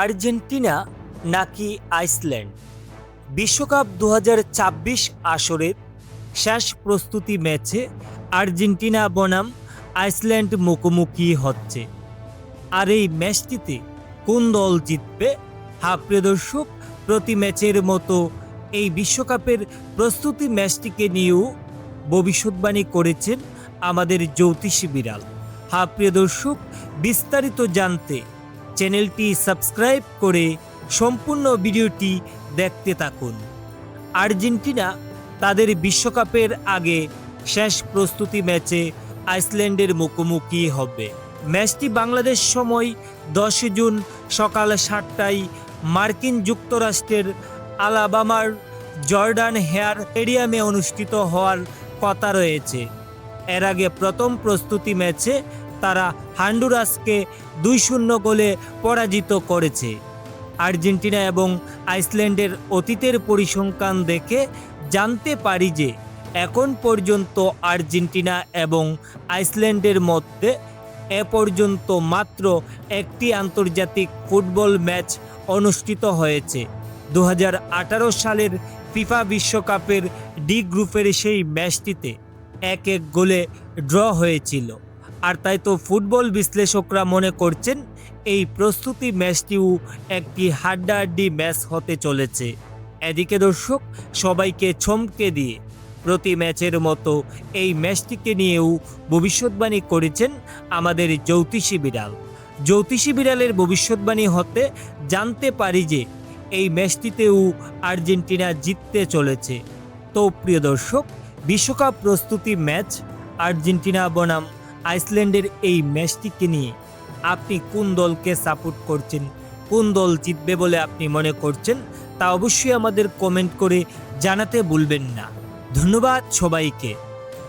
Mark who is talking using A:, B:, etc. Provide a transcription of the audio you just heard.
A: Argentina নাকি Iceland? বিশ্বকাপ ২০২৬ আসরের শেষ প্রস্তুতি ম্যাচে আর্জেন্টিনা বনাম আইসল্যান্ড মুখোমুখি হচ্ছে। আর এই ম্যাচটিতে কোন দল জিতবে? প্রিয় দর্শক, প্রতি ম্যাচের মতো এই বিশ্বকাপের প্রস্তুতি ম্যাচটিকে নিয়েও ভবিষ্যৎবাণী করেছেন আমাদের জ্যোতিষী বিড়াল। প্রিয় দর্শক, বিস্তারিত জানতে চ্যানেলটি সাবস্ক্রাইব করে সম্পূর্ণ ভিডিওটি দেখতে থাকুন। আর্জেন্টিনা তাদের বিশ্বকাপের আগে শেষ প্রস্তুতি ম্যাচে আইসল্যান্ডের মুখোমুখি হবে। ম্যাচটি বাংলাদেশ সময় 10 জুন সকাল 7টায় মার্কিন যুক্তরাষ্ট্রের আলাবামার জর্ডান হেয়ার স্টেডিয়ামে অনুষ্ঠিত হওয়ার কথা রয়েছে। এর আগে প্রথম প্রস্তুতি ম্যাচে তারা হন্ডুরাসকে 2-0 গোলে পরাজিত করেছে। আর্জেন্টিনা এবং আইসল্যান্ডের অতীতের পরিসংখ্যান দেখে জানতে পারি যে এখন পর্যন্ত আর্জেন্টিনা এবং আইসল্যান্ডের মধ্যে এ পর্যন্ত মাত্র একটি আন্তর্জাতিক ফুটবল ম্যাচ অনুষ্ঠিত হয়েছে। 2018 সালের ফিফা বিশ্বকাপের ডি গ্রুপের সেই ম্যাচটিতে 1-1 গোলে ড্র হয়েছিল। আর তাই তো ফুটবল বিশ্লেষকরা মনে করছেন এই প্রস্তুতি ম্যাচটিও একটি হাড্ডাহাড্ডি ম্যাচ হতে চলেছে। এদিকে দর্শক, সবাইকে চমকে দিয়ে প্রতি ম্যাচের মতো এই ম্যাচটিকে নিয়েও ভবিষ্যৎবাণী করেছেন আমাদের জ্যোতিষী বিড়াল। জ্যোতিষী বিড়ালের ভবিষ্যৎবাণী হতে জানতে পারি যে এই ম্যাচটিতেও আর্জেন্টিনা জিততে চলেছে। তো প্রিয় দর্শক, বিশ্বকাপ প্রস্তুতি ম্যাচ আর্জেন্টিনা বনাম আইসল্যান্ডের এই ম্যাচটিকে নিয়ে আপনি কোন দলকে সাপোর্ট করছেন, কোন দল জিতবে বলে আপনি মনে করছেন, তা অবশ্যই আমাদের কমেন্ট করে জানাতে ভুলবেন না। ধন্যবাদ সবাইকে।